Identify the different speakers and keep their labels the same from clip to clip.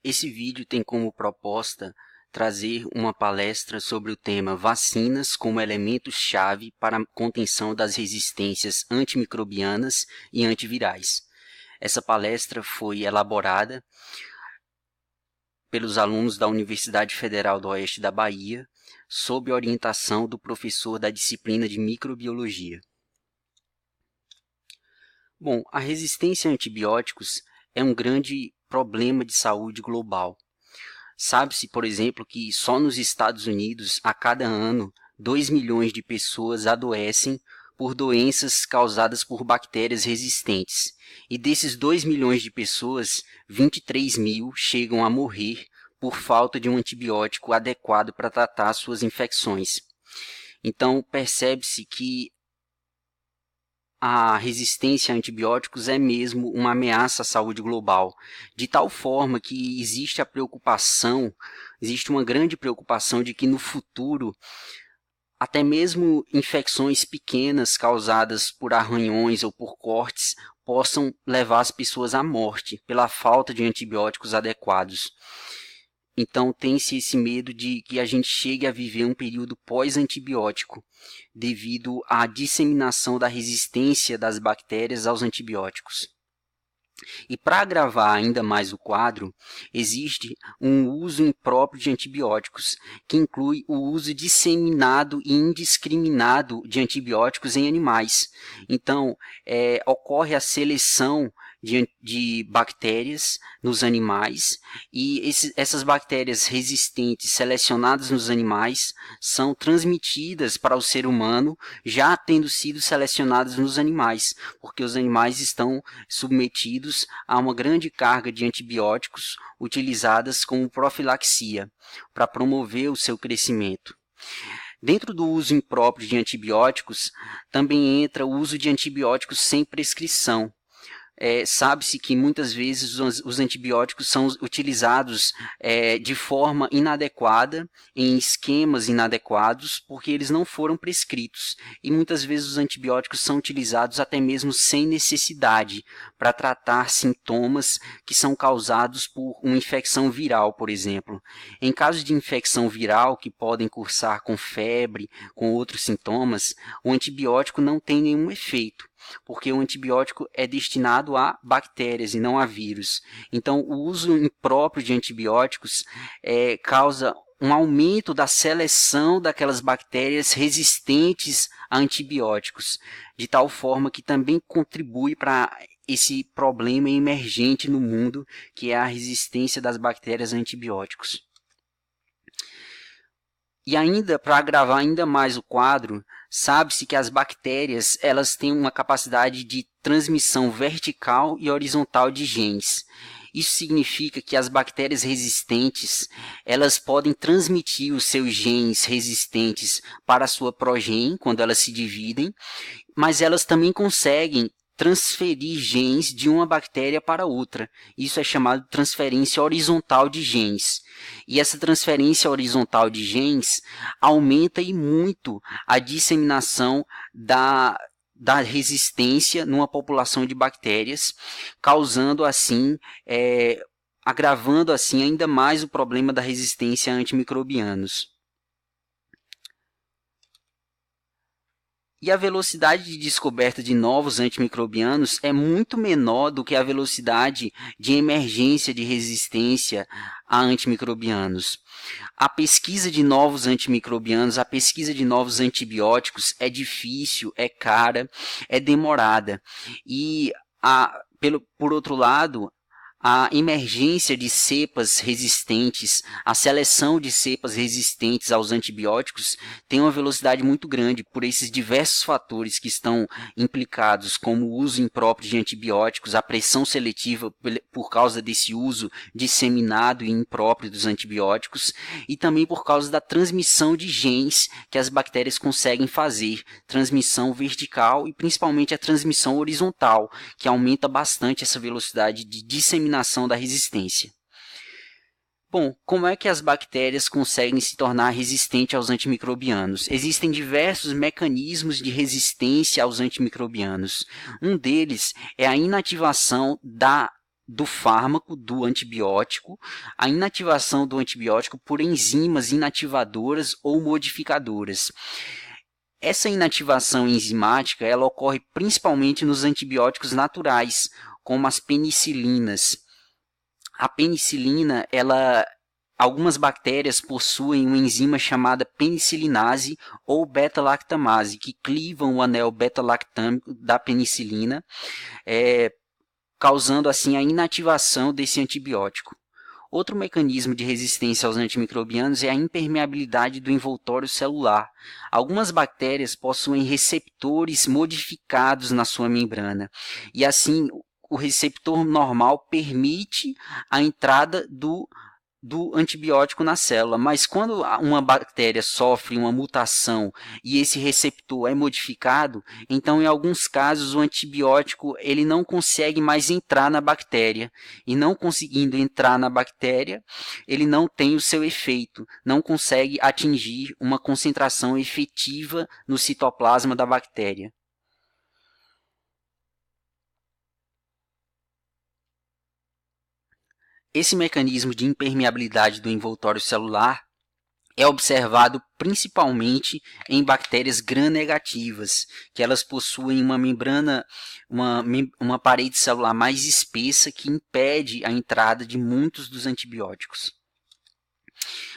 Speaker 1: Esse vídeo tem como proposta trazer uma palestra sobre o tema vacinas como elementos-chave para a contenção das resistências antimicrobianas e antivirais. Essa palestra foi elaborada pelos alunos da Universidade Federal do Oeste da Bahia, sob orientação do professor da disciplina de microbiologia. Bom, a resistência a antibióticos é um grande problema de saúde global. Sabe-se, por exemplo, que só nos Estados Unidos, a cada ano, 2 milhões de pessoas adoecem por doenças causadas por bactérias resistentes. E desses 2 milhões de pessoas, 23 mil chegam a morrer por falta de um antibiótico adequado para tratar suas infecções. Então, percebe-se que a resistência a antibióticos é mesmo uma ameaça à saúde global, de tal forma que existe uma grande preocupação de que no futuro, até mesmo infecções pequenas causadas por arranhões ou por cortes possam levar as pessoas à morte pela falta de antibióticos adequados. Então, tem-se esse medo de que a gente chegue a viver um período pós-antibiótico, devido à disseminação da resistência das bactérias aos antibióticos. E para agravar ainda mais o quadro, existe um uso impróprio de antibióticos, que inclui o uso disseminado e indiscriminado de antibióticos em animais. Então, ocorre a seleção de bactérias nos animais, e essas bactérias resistentes selecionadas nos animais são transmitidas para o ser humano, já tendo sido selecionadas nos animais, porque os animais estão submetidos a uma grande carga de antibióticos utilizadas como profilaxia, para promover o seu crescimento. Dentro do uso impróprio de antibióticos, também entra o uso de antibióticos sem prescrição. Sabe-se que muitas vezes os antibióticos são utilizados de forma inadequada, em esquemas inadequados, porque eles não foram prescritos. E muitas vezes os antibióticos são utilizados até mesmo sem necessidade, para tratar sintomas que são causados por uma infecção viral, por exemplo. Em casos de infecção viral, que podem cursar com febre, com outros sintomas, o antibiótico não tem nenhum efeito, porque o antibiótico é destinado a bactérias e não a vírus. Então, o uso impróprio de antibióticos causa um aumento da seleção daquelas bactérias resistentes a antibióticos, de tal forma que também contribui para esse problema emergente no mundo, que é a resistência das bactérias a antibióticos. E ainda, para agravar ainda mais o quadro, sabe-se que as bactérias elas têm uma capacidade de transmissão vertical e horizontal de genes. Isso significa que as bactérias resistentes elas podem transmitir os seus genes resistentes para a sua progenie, quando elas se dividem, mas elas também conseguem transferir genes de uma bactéria para outra. Isso é chamado de transferência horizontal de genes. E essa transferência horizontal de genes aumenta e muito a disseminação da resistência numa população de bactérias, causando assim, agravando assim ainda mais o problema da resistência a antimicrobianos. E a velocidade de descoberta de novos antimicrobianos é muito menor do que a velocidade de emergência de resistência a antimicrobianos. A pesquisa de novos antimicrobianos, a pesquisa de novos antibióticos é difícil, é cara, é demorada. E, por outro lado, a emergência de cepas resistentes, a seleção de cepas resistentes aos antibióticos tem uma velocidade muito grande por esses diversos fatores que estão implicados, como o uso impróprio de antibióticos, a pressão seletiva por causa desse uso disseminado e impróprio dos antibióticos, e também por causa da transmissão de genes que as bactérias conseguem fazer, transmissão vertical e principalmente a transmissão horizontal, que aumenta bastante essa velocidade de disseminação da resistência. Bom, como é que as bactérias conseguem se tornar resistentes aos antimicrobianos? Existem diversos mecanismos de resistência aos antimicrobianos. Um deles é a inativação do fármaco, do antibiótico, a inativação do antibiótico por enzimas inativadoras ou modificadoras. Essa inativação enzimática ela ocorre principalmente nos antibióticos naturais, como as penicilinas. A penicilina, algumas bactérias possuem uma enzima chamada penicilinase ou beta-lactamase, que clivam o anel beta-lactâmico da penicilina, causando assim a inativação desse antibiótico. Outro mecanismo de resistência aos antimicrobianos é a impermeabilidade do envoltório celular. Algumas bactérias possuem receptores modificados na sua membrana, e assim o receptor normal permite a entrada do antibiótico na célula, mas quando uma bactéria sofre uma mutação e esse receptor é modificado, então em alguns casos o antibiótico ele não consegue mais entrar na bactéria, e não conseguindo entrar na bactéria, ele não tem o seu efeito, não consegue atingir uma concentração efetiva no citoplasma da bactéria. Esse mecanismo de impermeabilidade do envoltório celular é observado principalmente em bactérias gram-negativas, que elas possuem uma membrana, uma parede celular mais espessa que impede a entrada de muitos dos antibióticos.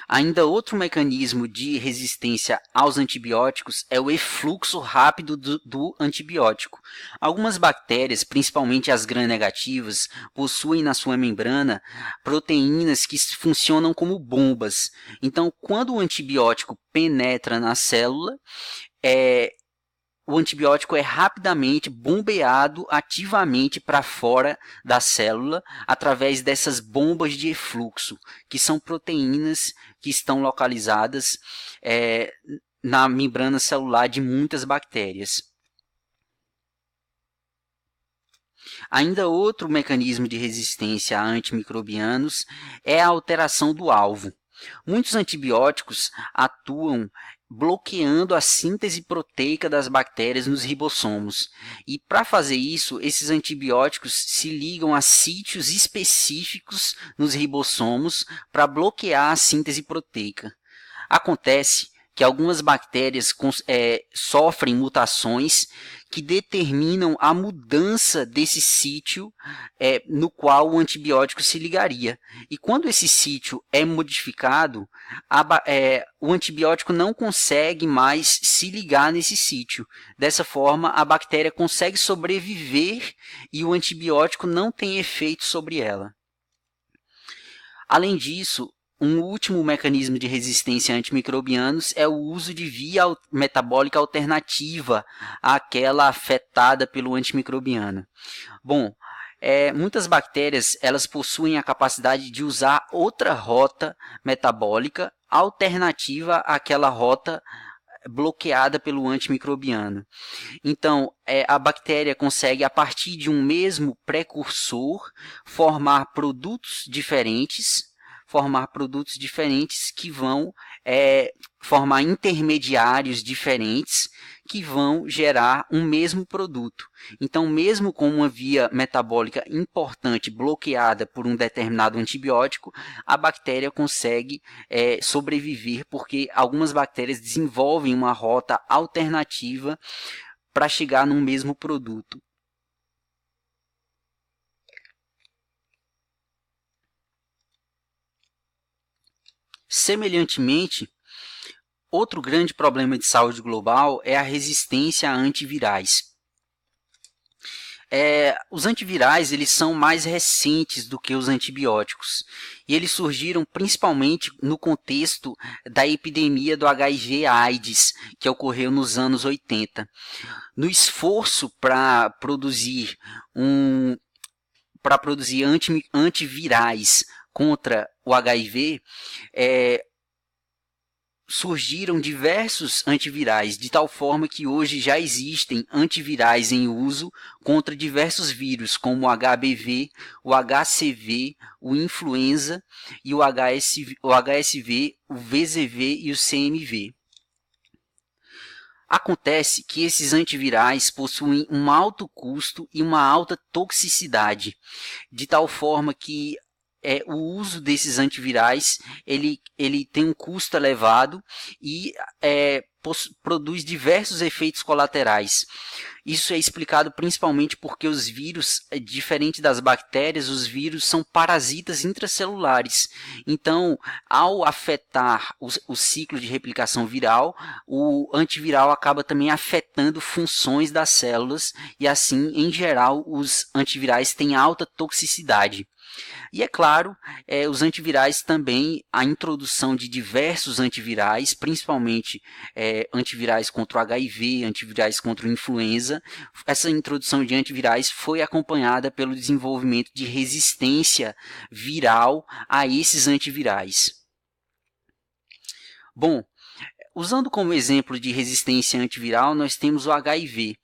Speaker 1: Ainda outro mecanismo de resistência aos antibióticos é o efluxo rápido do antibiótico. Algumas bactérias, principalmente as gram-negativas, possuem na sua membrana proteínas que funcionam como bombas. Então, quando o antibiótico penetra na célula, o antibiótico é rapidamente bombeado ativamente para fora da célula através dessas bombas de efluxo, que são proteínas que estão localizadas na membrana celular de muitas bactérias. Ainda outro mecanismo de resistência a antimicrobianos é a alteração do alvo. Muitos antibióticos atuam bloqueando a síntese proteica das bactérias nos ribossomos. E para fazer isso, esses antibióticos se ligam a sítios específicos nos ribossomos para bloquear a síntese proteica. Acontece que algumas bactérias sofrem mutações que determinam a mudança desse sítio no qual o antibiótico se ligaria. E quando esse sítio é modificado, o antibiótico não consegue mais se ligar nesse sítio. Dessa forma, a bactéria consegue sobreviver e o antibiótico não tem efeito sobre ela. Além disso, um último mecanismo de resistência a antimicrobianos é o uso de via metabólica alternativa àquela afetada pelo antimicrobiano. Bom, muitas bactérias elas possuem a capacidade de usar outra rota metabólica alternativa àquela rota bloqueada pelo antimicrobiano. Então, a bactéria consegue, a partir de um mesmo precursor, formar produtos diferentes que vão formar intermediários diferentes que vão gerar um mesmo produto. Então, mesmo com uma via metabólica importante bloqueada por um determinado antibiótico, a bactéria consegue sobreviver porque algumas bactérias desenvolvem uma rota alternativa para chegar num mesmo produto. Semelhantemente, outro grande problema de saúde global é a resistência a antivirais. Os antivirais eles são mais recentes do que os antibióticos e eles surgiram principalmente no contexto da epidemia do HIV/AIDS que ocorreu nos anos 80. No esforço para produzir antivirais contra o HIV, surgiram diversos antivirais, de tal forma que hoje já existem antivirais em uso contra diversos vírus, como o HBV, o HCV, o influenza, e o HSV, o VZV e o CMV. Acontece que esses antivirais possuem um alto custo e uma alta toxicidade, de tal forma que o uso desses antivirais ele tem um custo elevado e produz diversos efeitos colaterais. Isso é explicado principalmente porque os vírus, diferente das bactérias, os vírus são parasitas intracelulares. Então, ao afetar o ciclo de replicação viral, o antiviral acaba também afetando funções das células e assim, em geral, os antivirais têm alta toxicidade. E é claro, os antivirais também, a introdução de diversos antivirais, principalmente antivirais contra o HIV, antivirais contra a influenza, essa introdução de antivirais foi acompanhada pelo desenvolvimento de resistência viral a esses antivirais. Bom, usando como exemplo de resistência antiviral, nós temos o HIV.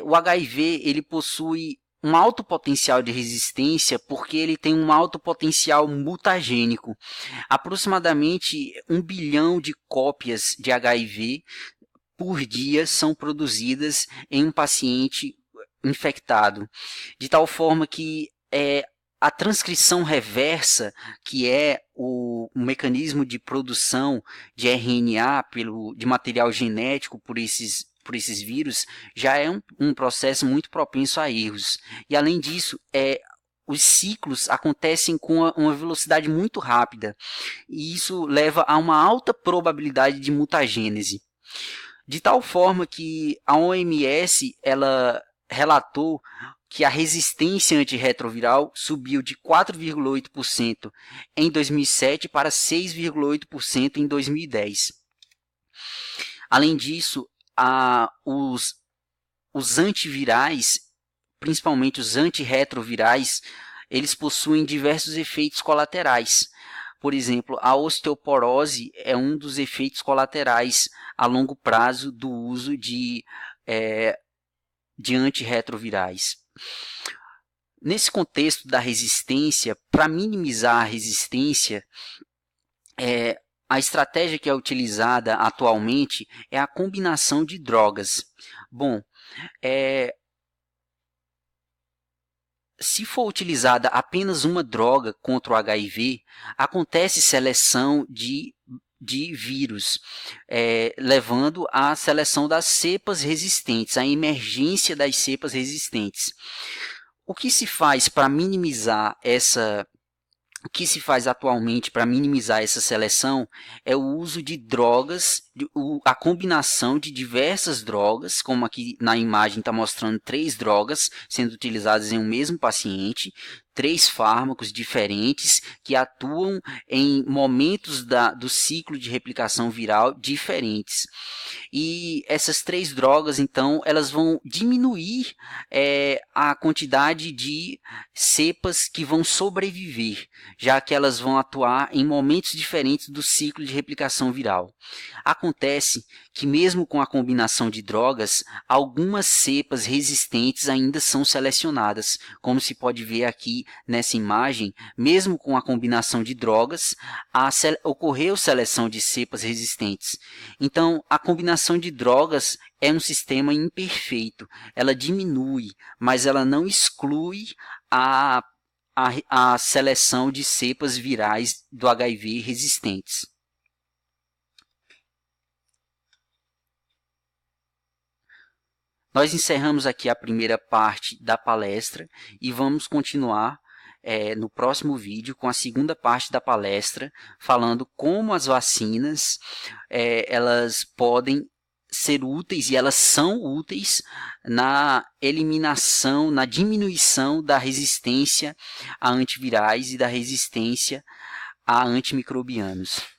Speaker 1: O HIV ele possui um alto potencial de resistência porque ele tem um alto potencial mutagênico. Aproximadamente 1 bilhão de cópias de HIV por dia são produzidas em um paciente infectado, de tal forma que a transcrição reversa, que é o mecanismo de produção de RNA de material genético por esses vírus, já é um processo muito propenso a erros. E além disso, os ciclos acontecem com uma velocidade muito rápida, e isso leva a uma alta probabilidade de mutagênese. De tal forma que a OMS ela relatou que a resistência antirretroviral subiu de 4,8% em 2007 para 6,8% em 2010. Além disso, os antivirais, principalmente os antirretrovirais, eles possuem diversos efeitos colaterais. Por exemplo, a osteoporose é um dos efeitos colaterais a longo prazo do uso de antirretrovirais. Nesse contexto da resistência, para minimizar a resistência, a estratégia que é utilizada atualmente é a combinação de drogas. Bom, se for utilizada apenas uma droga contra o HIV, acontece seleção de vírus, levando à seleção das cepas resistentes, à emergência das cepas resistentes. O que se faz para minimizar o que se faz atualmente para minimizar essa seleção é o uso de drogas, a combinação de diversas drogas, como aqui na imagem está mostrando 3 drogas sendo utilizadas em um mesmo paciente, 3 fármacos diferentes que atuam em momentos do ciclo de replicação viral diferentes. E essas 3 drogas, então, elas vão diminuir a quantidade de cepas que vão sobreviver, já que elas vão atuar em momentos diferentes do ciclo de replicação viral. Acontece que mesmo com a combinação de drogas, algumas cepas resistentes ainda são selecionadas, como se pode ver aqui nessa imagem. Mesmo com a combinação de drogas, ocorreu seleção de cepas resistentes. Então, a combinação de drogas é um sistema imperfeito. Ela diminui, mas ela não exclui a seleção de cepas virais do HIV resistentes. Nós encerramos aqui a primeira parte da palestra e vamos continuar no próximo vídeo com a segunda parte da palestra, falando como as vacinas elas podem ser úteis, e elas são úteis na eliminação, na diminuição da resistência a antivirais e da resistência a antimicrobianos.